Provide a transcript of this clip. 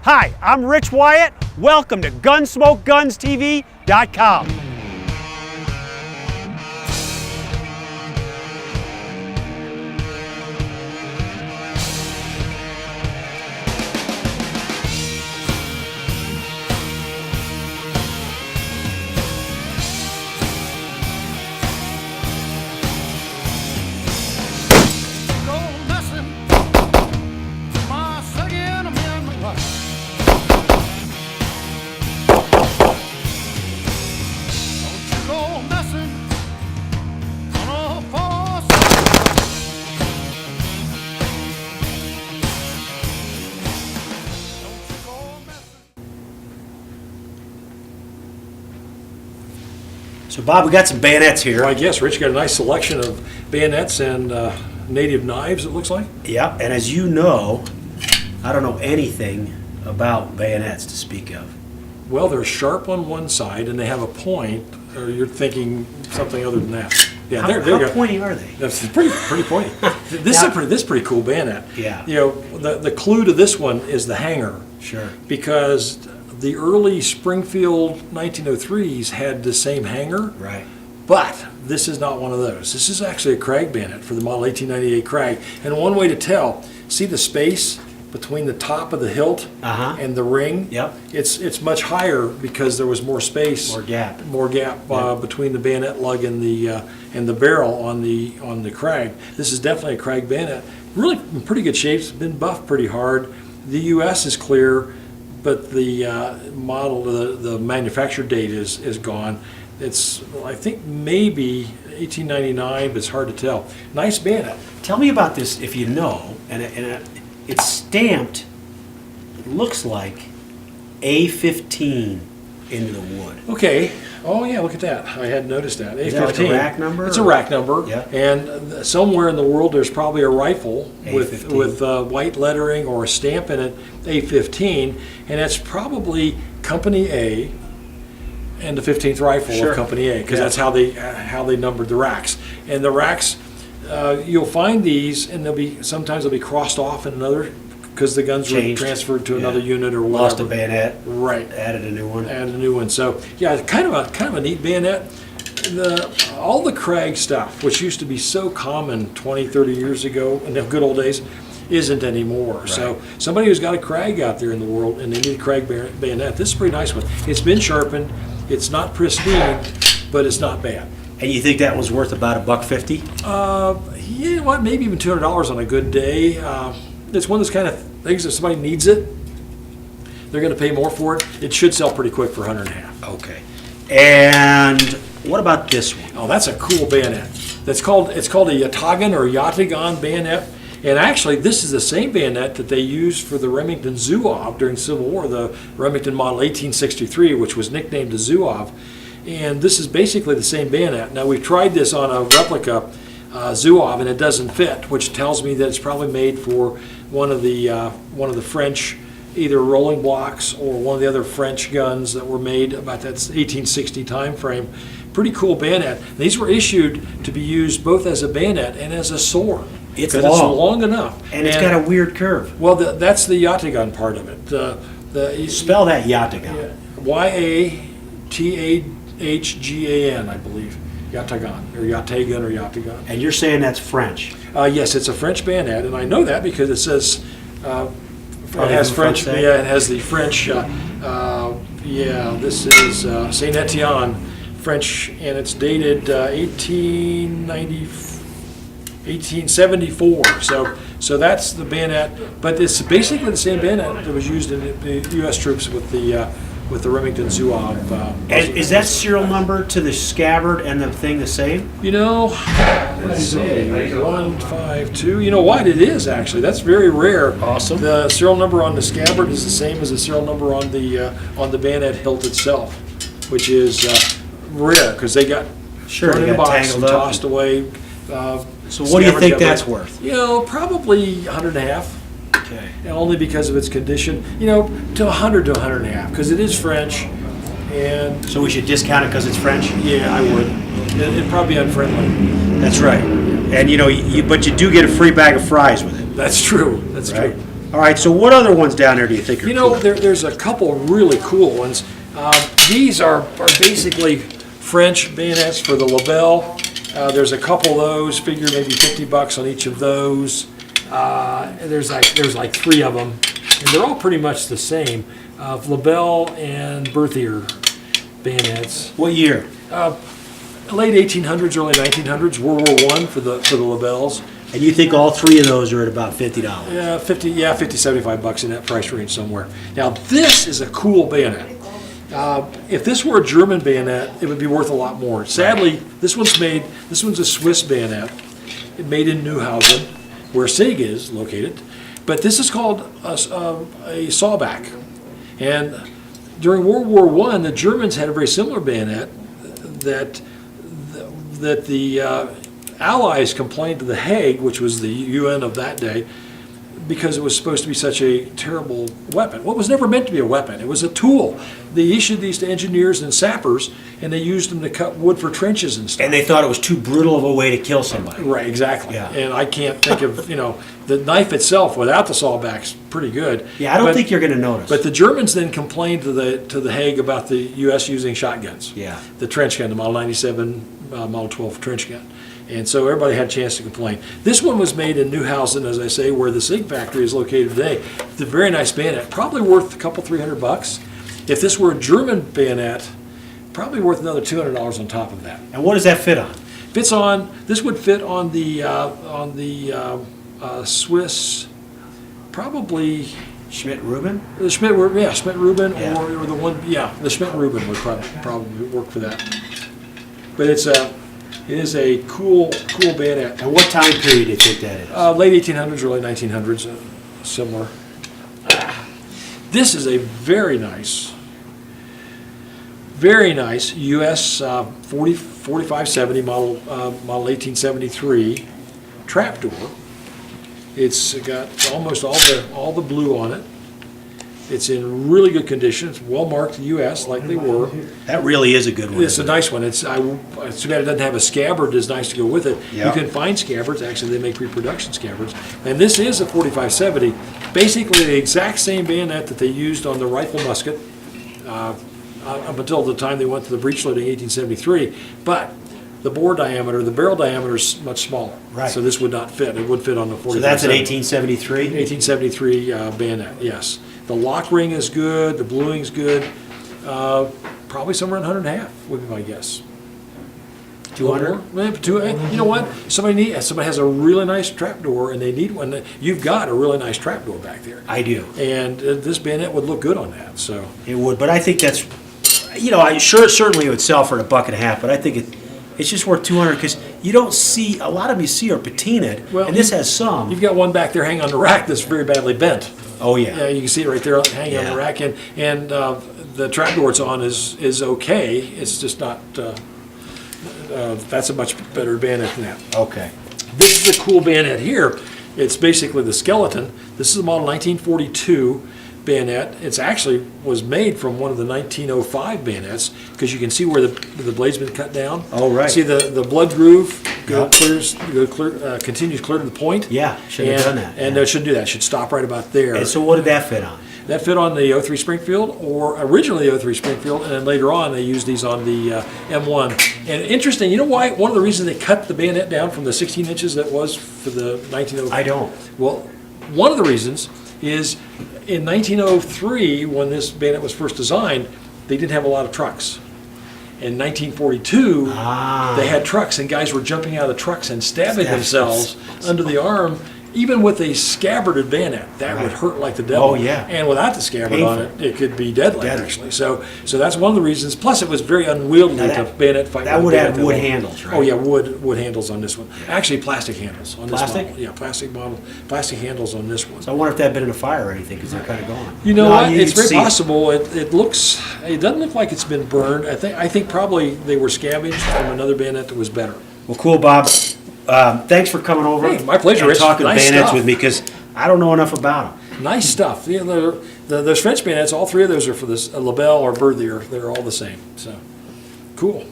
Hi, I'm Rich Wyatt. Welcome to Gunsmoke Guns TV.com. So Bob, we got some bayonets here. Well, I guess Rich got a nice selection of bayonets and native knives, it looks like. Yeah, and as you know, I don't know anything about bayonets to speak of. Well, they're sharp on one side and they have a point, or you're thinking something other than that. Yeah, How pointy are they? That's pretty pointy. This is a pretty cool bayonet. Yeah. You know, the clue to this one is the hanger. Sure. Because the early Springfield 1903s had the same hanger. Right. But this is not one of those. This is actually a Krag bayonet for the model 1898 Krag. And one way to tell, see the space between the top of the hilt and the ring? Yep. It's much higher because there was more space. More gap. Between the bayonet lug and the barrel on the Krag. This is definitely a Krag bayonet. Really in pretty good shape. It's been buffed pretty hard. The US is clear, but the model, the manufacture date is gone. It's, I think, maybe 1899, but it's hard to tell. Nice bayonet. Tell me about this, if you know, and it's stamped, it looks like A15 into the wood. Okay. Oh yeah, look at that. I hadn't noticed that. Is that like a rack number? It's a rack number. Yeah. And somewhere in the world there's probably a rifle A15. with white lettering or a stamp in it, A15, and that's probably Company A and the 15th rifle of Company A, because that's how they numbered the racks. And the racks, you'll find these, and sometimes they'll be crossed off in another, because the guns were transferred to another unit or whatever. Lost a bayonet. Right. Added a new one. So yeah, kind of a neat bayonet. All the Krag stuff, which used to be so common 20, 30 years ago in the good old days, isn't anymore. Right. So somebody who's got a Krag out there in the world and they need a Krag bayonet, this is a pretty nice one. It's been sharpened. It's not pristine, but it's not bad. And you think that was worth about $150? You know what? Maybe even $200 on a good day. It's one of those kind of things, if somebody needs it, they're going to pay more for it. It should sell pretty quick for $150. Okay. And what about this one? Oh, that's a cool bayonet. It's called a Yatagan or Yatagan bayonet. And actually, this is the same bayonet that they used for the Remington Zouave during the Civil War, the Remington model 1863, which was nicknamed the Zouave. And this is basically the same bayonet. Now, we've tried this on a replica Zouave, and it doesn't fit, which tells me that it's probably made for one of the French, either rolling blocks or one of the other French guns that were made about that 1860 time frame. Pretty cool bayonet. These were issued to be used both as a bayonet and as a sword. It's long enough. And it's got a weird curve. Well, that's the Yatagan part of it. Spell that Yatagan. Yataghan, I believe. Yatagan, or Yatagan. And you're saying that's French? Yes, it's a French bayonet, and I know that because it says it has French. Yeah, it has the French. This is Saint Etienne, French, and it's dated 1874. So that's the bayonet, but it's basically the same bayonet that was used in the U.S. troops with the Remington Zouave. And is that serial number to the scabbard and the thing the same? You know, let's see, 152. You know what? It is actually. That's very rare. Awesome. The serial number on the scabbard is the same as the serial number on the bayonet hilt itself, which is rare because they got thrown in a box and tossed away. So what do you think that's worth? You know, probably $150. Okay. And only because of its condition, you know, to $100 to $150, because it is French, and so we should discount it because it's French. Yeah, I would. It'd probably be unfriendly. That's right. And you know, but you do get a free bag of fries with it. That's true. That's true. All right, so what other ones down there do you think are You know, cool? there's a couple really cool ones. These are basically French bayonets for the label. There's a couple of those, figure maybe $50 on each of those. There's like 3 of them, and they're all pretty much the same. Label and Berthier bayonets. What year? Late 1800s, early 1900s, World War I for the labels. And you think all 3 of those are at about $50? Yeah, 50, $75 in that price range somewhere. Now this is a cool bayonet. If this were a German bayonet, it would be worth a lot more. Sadly, this one's a Swiss bayonet, made in Neuhausen, where SIG is located. But this is called a sawback. And during World War I, the Germans had a very similar bayonet that the Allies complained to The Hague, which was the UN of that day, because it was supposed to be such a terrible weapon. Well, it was never meant to be a weapon. It was a tool. They issued these to engineers and sappers, and they used them to cut wood for trenches and stuff. And they thought it was too brutal of a way to kill somebody. Right, exactly. Yeah. And I can't think of, the knife itself without the sawback's pretty good. Yeah, I don't think you're going to notice. But the Germans then complained to the Hague about the U.S. using shotguns. Yeah. The trench gun, the Model 97, Model 12 trench gun. And so everybody had a chance to complain. This one was made in Neuhausen, as I say, where the SIG factory is located today. It's a very nice bayonet, probably worth a couple, $300. If this were a German bayonet, probably worth another $200 on top of that. And what does that fit on? This would fit on the Swiss, probably Schmidt-Reuben? the Schmidt-Reuben, Yeah. or the one, the Schmidt-Reuben would probably work for that. But it is a cool bayonet. And what time period do you think that is? Late 1800s, early 1900s, similar. This is a very nice US 4570 model 1873 trapdoor. It's got almost all the blue on it. It's in really good condition. It's well marked US like they were. That really is a good one. It's a nice one. It's too bad it doesn't have a scabbard. It's nice to go with it. Yeah. You can find scabbards. Actually, they make reproduction scabbards. And this is a 4570. Basically, the exact same bayonet that they used on the rifle musket up until the time they went to the breech loading 1873. But the barrel diameter is much smaller. Right. So this would not fit. It would fit on the 4570. So that's an 1873? 1873 bayonet, yes. The lock ring is good, the bluing's good, probably somewhere in 100.5 would be my guess. 200? You know what? Somebody has a really nice trapdoor and they need one. You've got a really nice trapdoor back there. I do. And this bayonet would look good on that. So It would, but I think that's, certainly it would sell for $1.50, but I think it's just worth 200 because you don't see, a lot of them you see are patinaed, Well, and this has some. you've got one back there hanging on the rack that's very badly bent. Oh, yeah. Yeah, you can see it right there hanging on Yeah. the rack, and the trapdoor it's on is okay. It's just not. That's a much better bayonet than that. Okay. This is a cool bayonet here. It's basically the skeleton. This is a model 1942 bayonet. It's actually was made from one of the 1905 bayonets because you can see where the blade's been cut down. Oh, right. See the blood groove Yeah. continues clear to the point. Yeah, should have done that. And yeah. it shouldn't do that. It should stop right about there. And so what did that fit on? That fit on the 03 Springfield, or originally the 03 Springfield, and then later on they used these on the M1. And interesting, you know why? One of the reasons they cut the bayonet down from the 16 inches that was for the 1905. I don't. Well, one of the reasons is in 1903, when this bayonet was first designed, they didn't have a lot of trucks. In 1942, they had trucks, and guys were jumping out of the trucks and stabbing themselves under the arm. Even with a scabbarded bayonet, that would hurt like the devil. Oh, yeah. And without the scabbard on it, it could be deadly, Deadly. actually. So that's one of the reasons. Plus, it was very unwieldy Now to bayonet fight. that with would a have bayonet wood that long. handles, right? Oh yeah, wood handles on this one. Actually, plastic handles on this Plastic? model. Yeah, plastic handles on this one. So I wonder if that had been in a fire or anything because they're kind of gone. You know No, what? you It's very see it. possible. It doesn't look like it's been burned. I think probably they were scavenged from another bayonet that was better. Well, cool, Bob. Thanks for coming over. Hey, my pleasure, And Rich. talking Nice bayonets stuff. with me because I don't know enough about them. Nice stuff. You know, those French bayonets, all three of those are for this Labelle or Berthier. They're all the same. So, cool.